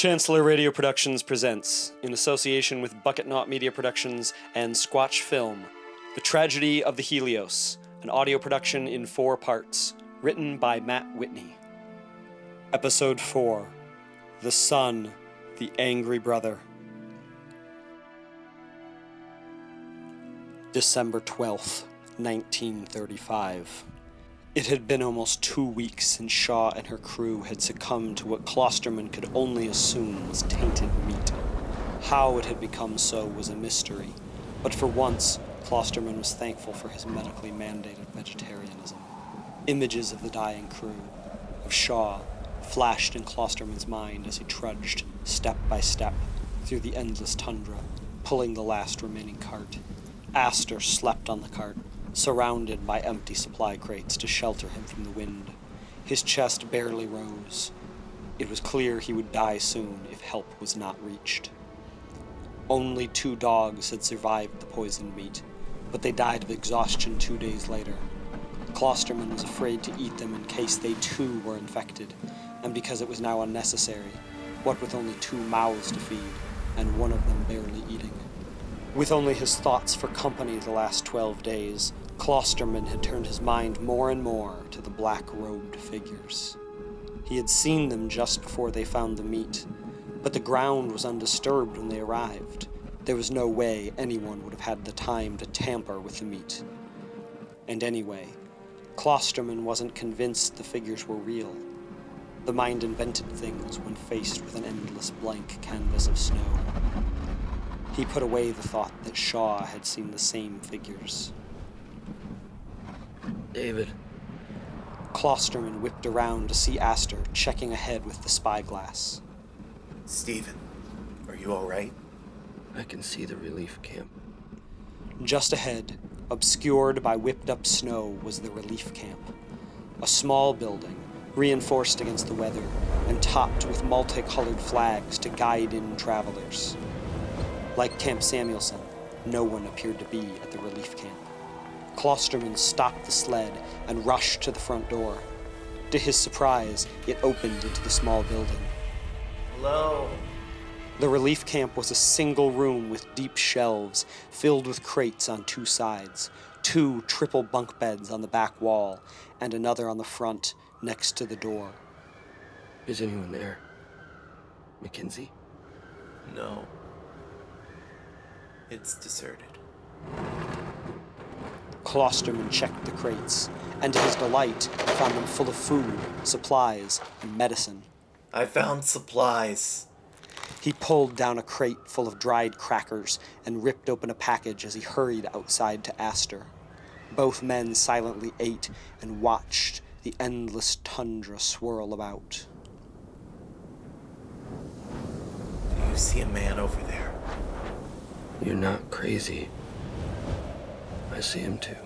Chancellor Radio Productions presents, in association with Bucketnaut Media Productions and Squatch Film, The Tragedy of the Helios, an audio production in 4 parts, written by Matt Whitney. Episode 4, The Son, the Angry Brother. December 12th, 1935. It had been almost 2 weeks since Shaw and her crew had succumbed to what Klosterman could only assume was tainted meat. How it had become so was a mystery, but for once, Klosterman was thankful for his medically mandated vegetarianism. Images of the dying crew, of Shaw, flashed in Klosterman's mind as he trudged, step by step, through the endless tundra, pulling the last remaining cart. Astor slept on the cart, surrounded by empty supply crates to shelter him from the wind. His chest barely rose. It was clear he would die soon if help was not reached. Only 2 dogs had survived the poisoned meat, but they died of exhaustion 2 days later. Klosterman was afraid to eat them in case they too were infected, and because it was now unnecessary, what with only 2 mouths to feed, and one of them barely eating. With only his thoughts for company the last 12 days, Klosterman had turned his mind more and more to the black-robed figures. He had seen them just before they found the meat, but the ground was undisturbed when they arrived. There was no way anyone would have had the time to tamper with the meat. And anyway, Klosterman wasn't convinced the figures were real. The mind invented things when faced with an endless blank canvas of snow. He put away the thought that Shaw had seen the same figures. David. Klosterman whipped around to see Astor checking ahead with the spyglass. Stephen, are you all right? I can see the relief camp. Just ahead, obscured by whipped-up snow, was the relief camp. A small building, reinforced against the weather, and topped with multicolored flags to guide in travelers. Like Camp Samuelson, no one appeared to be at the relief camp. Klosterman stopped the sled and rushed to the front door. To his surprise, it opened into the small building. Hello? The relief camp was a single room with deep shelves filled with crates on 2 sides, 2 triple bunk beds on the back wall, and another on the front next to the door. Is anyone there? Mackenzie? No. It's deserted. Klosterman checked the crates, and to his delight, found them full of food, supplies, and medicine. I found supplies. He pulled down a crate full of dried crackers and ripped open a package as he hurried outside to Astor. Both men silently ate and watched the endless tundra swirl about. Do you see a man over there? You're not crazy. I see him too.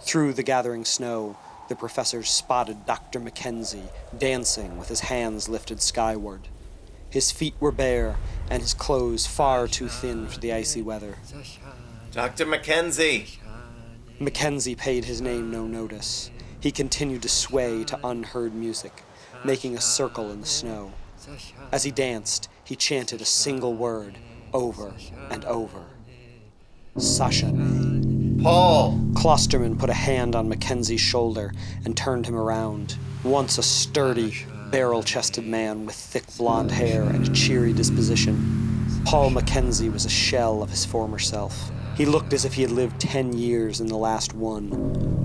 Through the gathering snow, the professors spotted Dr. Mackenzie dancing with his hands lifted skyward. His feet were bare, and his clothes far too thin for the icy weather. Dr. Mackenzie! Mackenzie paid his name no notice. He continued to sway to unheard music, making a circle in the snow. As he danced, he chanted a single word over and over. Sasha. Paul! Klosterman put a hand on Mackenzie's shoulder and turned him around. Once a sturdy, barrel-chested man with thick blonde hair and a cheery disposition, Paul Mackenzie was a shell of his former self. He looked as if he had lived 10 years in the last one.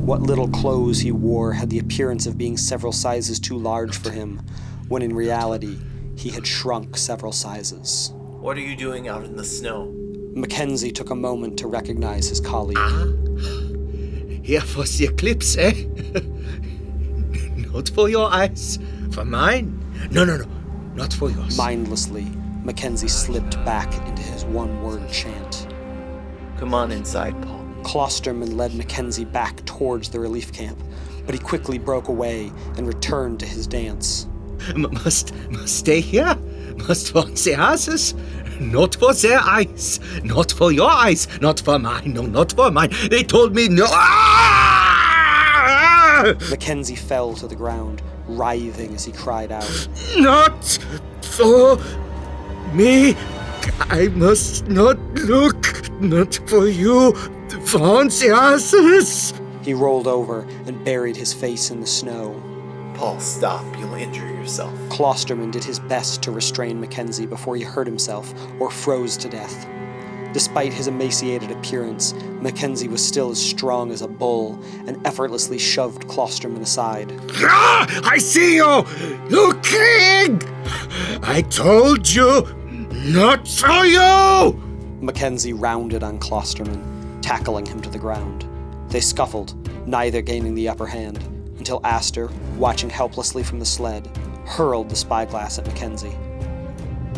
What little clothes he wore had the appearance of being several sizes too large for him, when in reality, he had shrunk several sizes. What are you doing out in the snow? Mackenzie took a moment to recognize his colleague. Here for the eclipse, eh? Not for your eyes. For mine? No, not for yours. Mindlessly, Mackenzie slipped back into his one-word chant. Come on inside, Paul. Klosterman led Mackenzie back towards the relief camp, but he quickly broke away and returned to his dance. Must stay here? Must for the asses? Not for their eyes. Not for your eyes. Not for mine. No, not for mine. They told me no. Mackenzie fell to the ground, writhing as he cried out. Not for me. I must not look. Not for you, Francis. He rolled over and buried his face in the snow. Paul, stop. You'll injure yourself. Klosterman did his best to restrain Mackenzie before he hurt himself or froze to death. Despite his emaciated appearance, Mackenzie was still as strong as a bull and effortlessly shoved Klosterman aside. I see you! You king! I told you, not for you! Mackenzie rounded on Klosterman, tackling him to the ground. They scuffled, neither gaining the upper hand, until Astor, watching helplessly from the sled, hurled the spyglass at Mackenzie.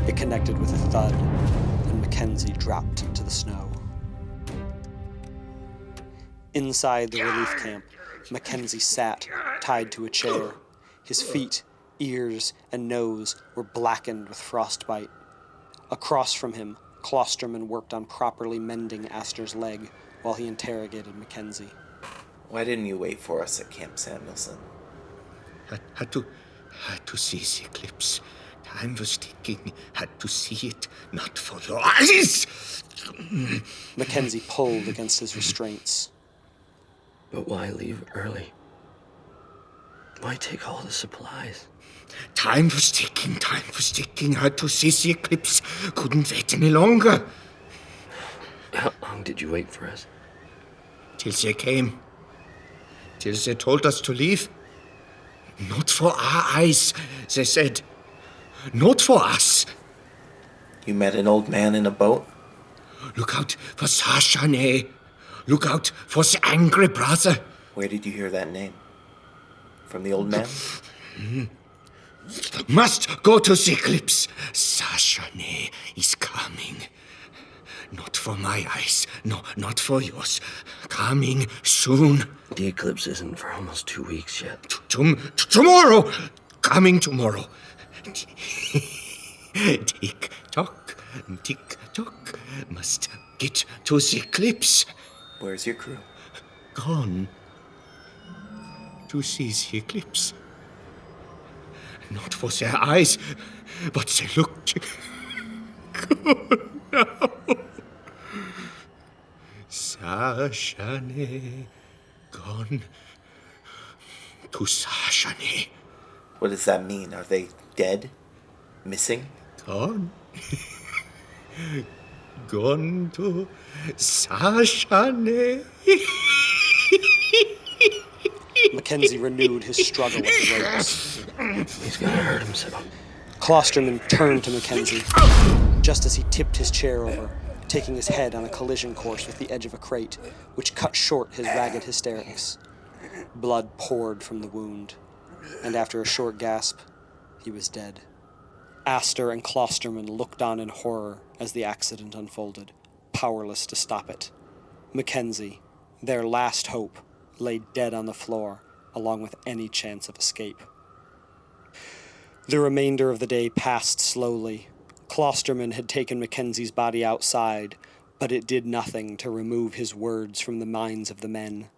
It connected with a thud, and Mackenzie dropped into the snow. Inside the relief camp, Mackenzie sat, tied to a chair. His feet, ears, and nose were blackened with frostbite. Across from him, Klosterman worked on properly mending Astor's leg while he interrogated Mackenzie. Why didn't you wait for us at Camp Samuelson? Had to see the eclipse. Time was ticking. Had to see it, not for your eyes. Mackenzie pulled against his restraints. But why leave early? Why take all the supplies? Time was ticking. Had to see the eclipse. Couldn't wait any longer. How long did you wait for us? Till they came. Till they told us to leave. Not for our eyes, they said. Not for us. You met an old man in a boat? Look out for Sashane. Look out for the angry brother. Where did you hear that name? From the old man? Must go to the eclipse. Sashane is coming. Not for my eyes. No, not for yours. Coming soon. The eclipse isn't for almost 2 weeks yet. Tomorrow. Coming tomorrow. Tick tock. Must get to the eclipse. Where's your crew? Gone. To see the eclipse. Not for their eyes, but they looked good now. Sashane. Gone to Sashane. What does that mean? Are they dead? Missing? Gone. Gone to Sashane. Mackenzie renewed his struggle with the ropes. He's gonna hurt himself. Klosterman turned to Mackenzie, just as he tipped his chair over, taking his head on a collision course with the edge of a crate, which cut short his ragged hysterics. Blood poured from the wound, and after a short gasp, he was dead. Astor and Klosterman looked on in horror as the accident unfolded, powerless to stop it. Mackenzie, their last hope, lay dead on the floor, along with any chance of escape. The remainder of the day passed slowly. Klosterman had taken Mackenzie's body outside, but it did nothing to remove his words from the minds of the men.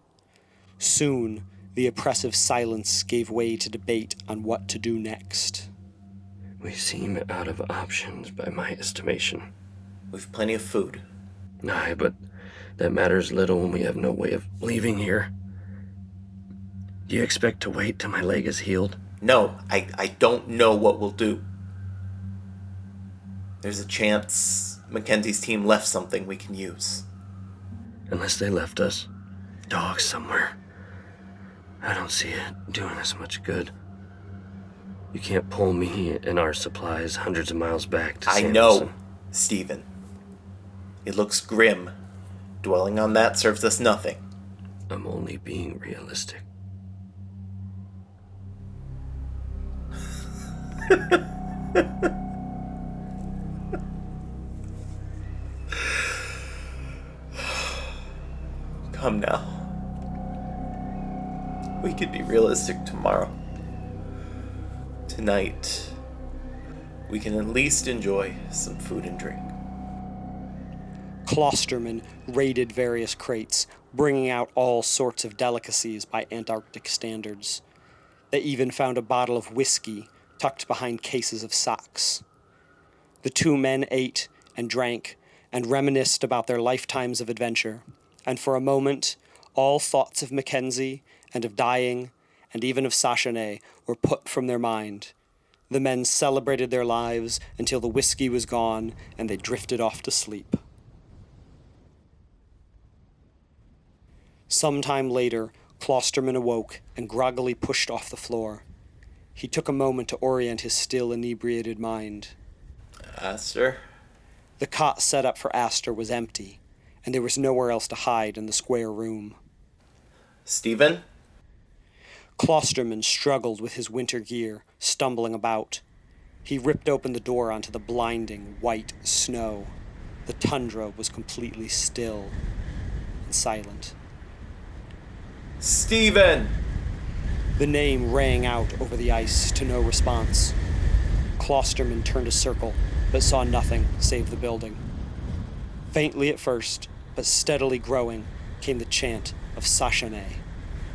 Soon, the oppressive silence gave way to debate on what to do next. We seem out of options by my estimation. We've plenty of food. Aye, but that matters little when we have no way of leaving here. Do you expect to wait till my leg is healed? No, I don't know what we'll do. There's a chance Mackenzie's team left something we can use. Unless they left us dogs somewhere. I don't see it doing us much good. You can't pull me and our supplies hundreds of miles back to I Samuelson. know, Stephen. It looks grim. Dwelling on that serves us nothing. I'm only being realistic. Come now. We could be realistic tomorrow. Tonight, we can at least enjoy some food and drink. Klosterman raided various crates, bringing out all sorts of delicacies by Antarctic standards. They even found a bottle of whiskey tucked behind cases of socks. The two men ate and drank and reminisced about their lifetimes of adventure, and for a moment, all thoughts of Mackenzie and of dying and even of Sachane were put from their mind. The men celebrated their lives until the whiskey was gone and they drifted off to sleep. Sometime later, Klosterman awoke and groggily pushed off the floor. He took a moment to orient his still inebriated mind. Aster? The cot set up for Aster was empty, and there was nowhere else to hide in the square room. Stephen? Klosterman struggled with his winter gear, stumbling about. He ripped open the door onto the blinding, white snow. The tundra was completely still and silent. Stephen! The name rang out over the ice to no response. Klosterman turned a circle, but saw nothing save the building. Faintly at first, but steadily growing, came the chant of Sachane.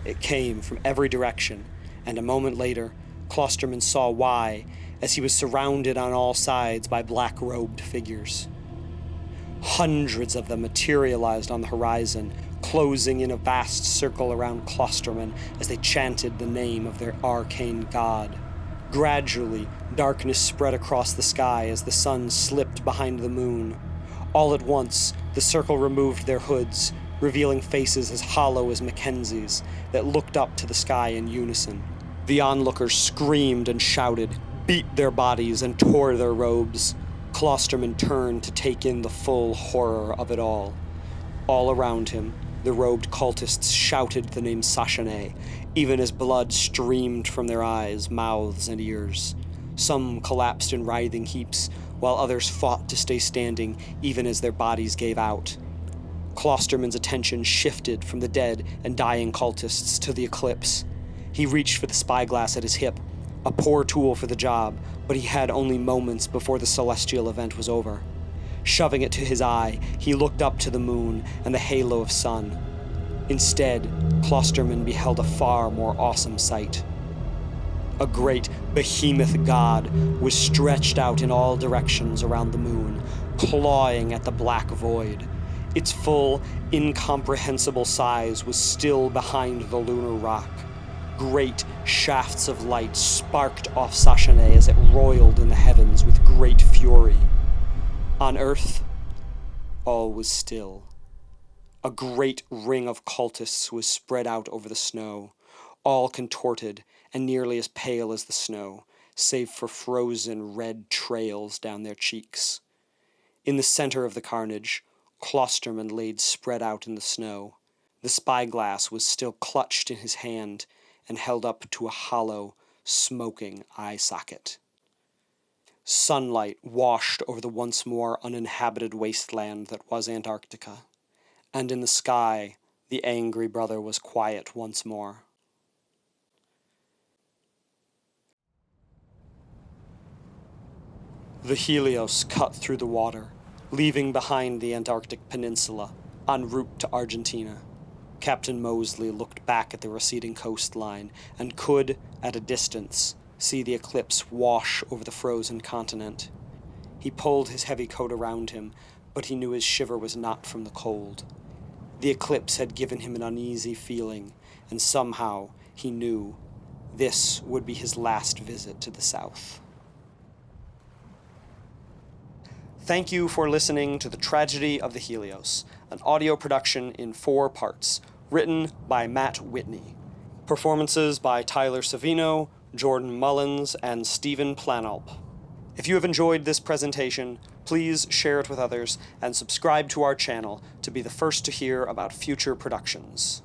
It came from every direction, and a moment later, Klosterman saw why, as he was surrounded on all sides by black-robed figures. Hundreds of them materialized on the horizon, closing in a vast circle around Klosterman as they chanted the name of their arcane god. Gradually, darkness spread across the sky as the sun slipped behind the moon. All at once, the circle removed their hoods, revealing faces as hollow as Mackenzie's that looked up to the sky in unison. The onlookers screamed and shouted, beat their bodies, and tore their robes. Klosterman turned to take in the full horror of it all. All around him, the robed cultists shouted the name Sachane, even as blood streamed from their eyes, mouths, and ears. Some collapsed in writhing heaps, while others fought to stay standing, even as their bodies gave out. Klosterman's attention shifted from the dead and dying cultists to the eclipse. He reached for the spyglass at his hip, a poor tool for the job, but he had only moments before the celestial event was over. Shoving it to his eye, he looked up to the moon and the halo of sun. Instead, Klosterman beheld a far more awesome sight. A great behemoth god was stretched out in all directions around the moon, clawing at the black void. Its full, incomprehensible size was still behind the lunar rock. Great shafts of light sparked off Sachane as it roiled in the heavens with great fury. On Earth, all was still. A great ring of cultists was spread out over the snow, all contorted and nearly as pale as the snow, save for frozen red trails down their cheeks. In the center of the carnage, Klosterman laid spread out in the snow. The spyglass was still clutched in his hand and held up to a hollow, smoking eye socket. Sunlight washed over the once more uninhabited wasteland that was Antarctica, and in the sky, the angry brother was quiet once more. The Helios cut through the water, leaving behind the Antarctic peninsula, en route to Argentina. Captain Mosley looked back at the receding coastline and could, at a distance, see the eclipse wash over the frozen continent. He pulled his heavy coat around him, but he knew his shiver was not from the cold. The eclipse had given him an uneasy feeling, and somehow, he knew, this would be his last visit to the South. Thank you for listening to The Tragedy of the Helios, an audio production in 4 parts, written by Matt Whitney. Performances by Tyler Savino, Jordan Mullins, and Stephen Planalp. If you have enjoyed this presentation, please share it with others and subscribe to our channel to be the first to hear about future productions.